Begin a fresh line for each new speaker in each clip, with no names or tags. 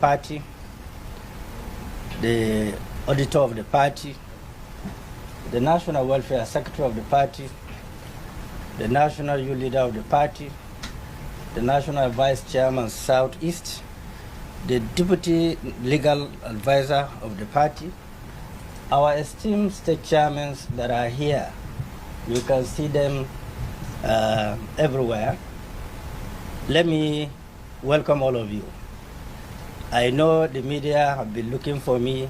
party, the auditor of the party, the national welfare secretary of the party, the national youth leader of the party, the national vice chairman Southeast, the deputy legal advisor of the party, our esteemed state chairmen that are here. You can see them everywhere. Let me welcome all of you. I know the media have been looking for me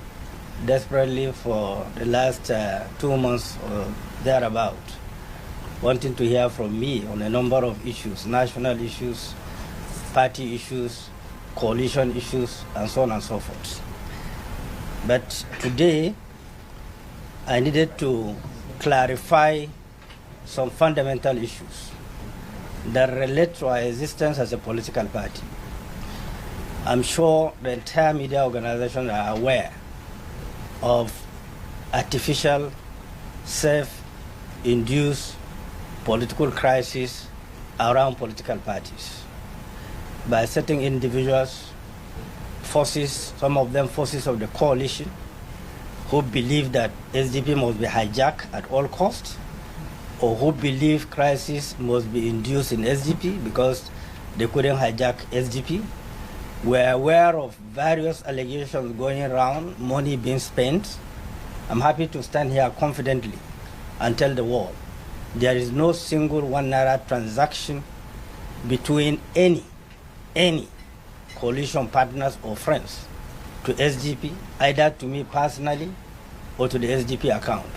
desperately for the last 2 months or thereabout, wanting to hear from me on a number of issues, national issues, party issues, coalition issues, and so on and so forth. But today, I needed to clarify some fundamental issues that relate to our existence as a political party. I'm sure the entire media organizations are aware of artificial, self-induced political crisis around political parties by certain individuals, forces, some of them forces of the coalition, who believe that SDP must be hijacked at all costs, or who believe crisis must be induced in SDP because they couldn't hijack SDP. We're aware of various allegations going around, money being spent. I'm happy to stand here confidently and tell the world there is no single ₦1 transaction between any coalition partners or friends to SDP, either to me personally or to the SDP account.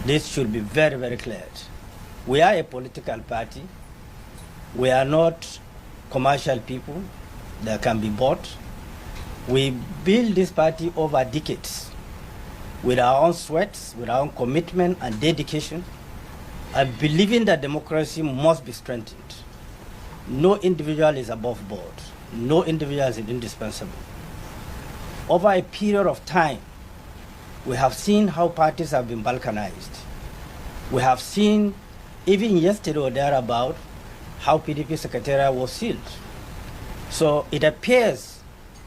This should be very, very clear. We are a political party. We are not commercial people that can be bought. We built this party over decades with our own sweats, with our own commitment and dedication, and believing that democracy must be strengthened. No individual is above board. No individual is indispensable. Over a period of time, we have seen how parties have been balkanized. We have seen, even yesterday or thereabout, how PDP secretariat was sealed. So it appears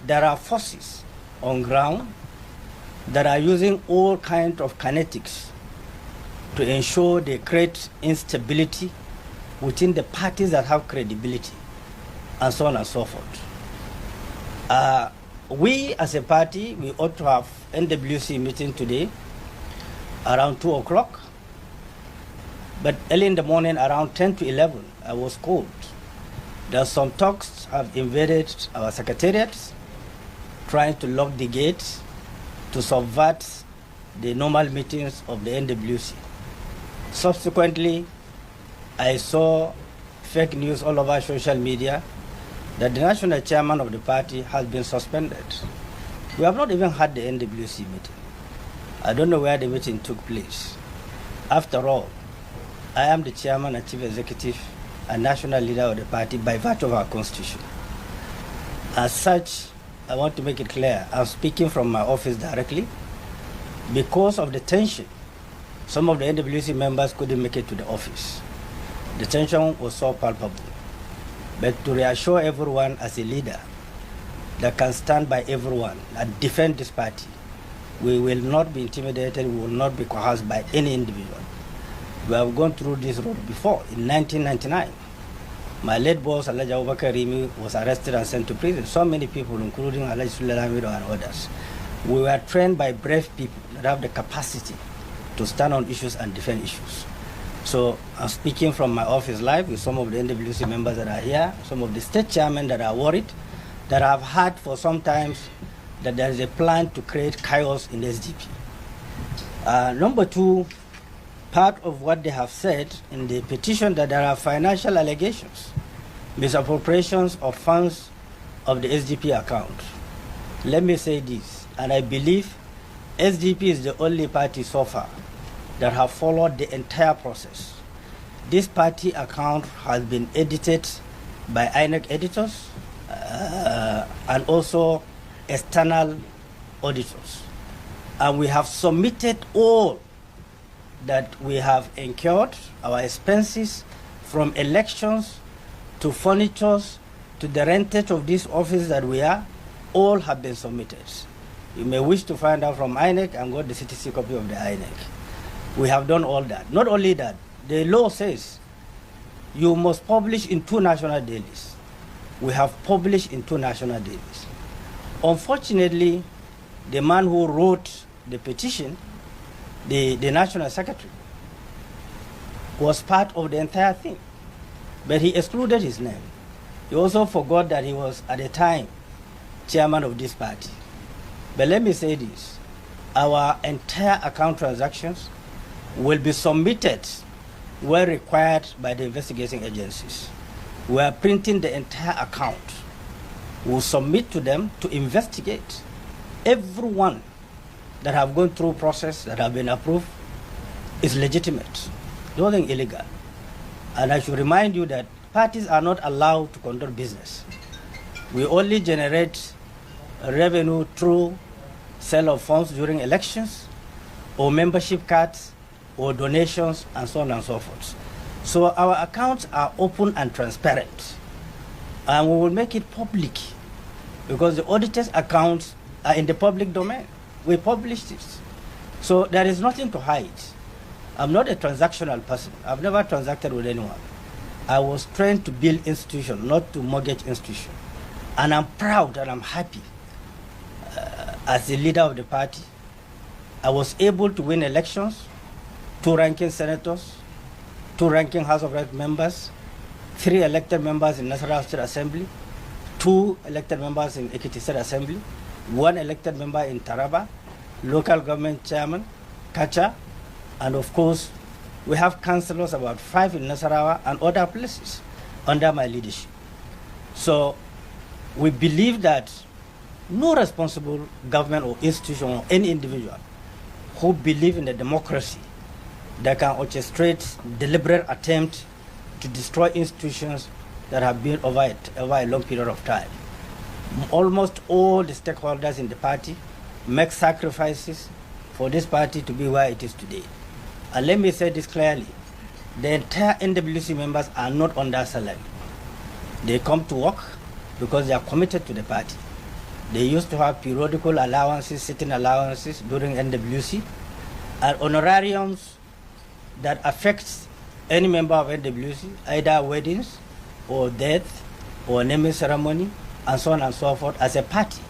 there are forces on ground that are using all kinds of kinetics to ensure they create instability within the parties that have credibility, and so on and so forth. We as a party, we ought to have NWC meeting today around 2 o'clock. But early in the morning, around 10 to 11, I was called. There are some talks have invaded our secretariats, trying to lock the gates to subvert the normal meetings of the NWC. Subsequently, I saw fake news all over social media that the national chairman of the party has been suspended. We have not even had the NWC meeting. I don't know where the meeting took place. After all, I am the chairman and chief executive and national leader of the party by virtue of our constitution. As such, I want to make it clear, I'm speaking from my office directly. Because of the tension, some of the NWC members couldn't make it to the office. The tension was so palpable. But to reassure everyone as a leader that can stand by everyone and defend this party, we will not be intimidated, we will not be coerced by any individual. We have gone through this road before. In 1999, my late boss, Alhaji Abubakar Rimi, was arrested and sent to prison. So many people, including Alhaji Sulalamido and others. We were trained by brave people that have the capacity to stand on issues and defend issues. So I'm speaking from my office live with some of the NWC members that are here, some of the state chairmen that are worried, that have heard for some time that there is a plan to create chaos in SDP. Number two, part of what they have said in the petition that there are financial allegations, misappropriations of funds of the SDP account. Let me say this, and I believe SDP is the only party so far that have followed the entire process. This party account has been edited by INEC editors and also external auditors. And we have submitted all that we have incurred, our expenses from elections to furnitures to the rentage of this office that we are, all have been submitted. You may wish to find out from INEC and got the CTC copy of the INEC. We have done all that. Not only that, the law says you must publish in 2 national dailies. We have published in 2 national dailies. Unfortunately, the man who wrote the petition, the national secretary, was part of the entire thing, but he excluded his name. He also forgot that he was, at the time, chairman of this party. But let me say this, our entire account transactions will be submitted where required by the investigating agencies. We are printing the entire account. We'll submit to them to investigate. Everyone that have gone through process that have been approved is legitimate, nothing illegal. And I should remind you that parties are not allowed to conduct business. We only generate revenue through sale of funds during elections, or membership cards, or donations, and so on and so forth. So our accounts are open and transparent, and we will make it public because the auditors' accounts are in the public domain. We publish this. So there is nothing to hide. I'm not a transactional person. I've never transacted with anyone. I was trained to build institutions, not to mortgage institutions. And I'm proud and I'm happy as the leader of the party. I was able to win elections, 2 ranking senators, 2 ranking House of Reps members, 3 elected members in National State Assembly, 2 elected members in Ekiti State Assembly, 1 elected member in Taraba, local government chairman, Kacha, and of course, we have councillors, about 5 in Nasarawa and other places under my leadership. So we believe that no responsible government or institution or any individual who believe in a democracy that can orchestrate deliberate attempt to destroy institutions that have been over a long period of time. Almost all the stakeholders in the party make sacrifices for this party to be where it is today. And let me say this clearly, the entire NWC members are not under salary. They come to work because they are committed to the party. They used to have periodical allowances, sitting allowances during NWC, and honorariums that affects any member of NWC, either weddings or death or naming ceremony, and so on and so forth. As a party,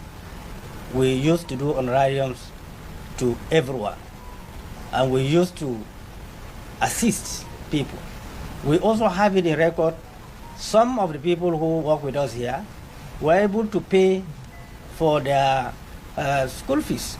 we used to do honorariums to everyone, and we used to assist people. We also have it in record, some of the people who work with us here were able to pay for their school fees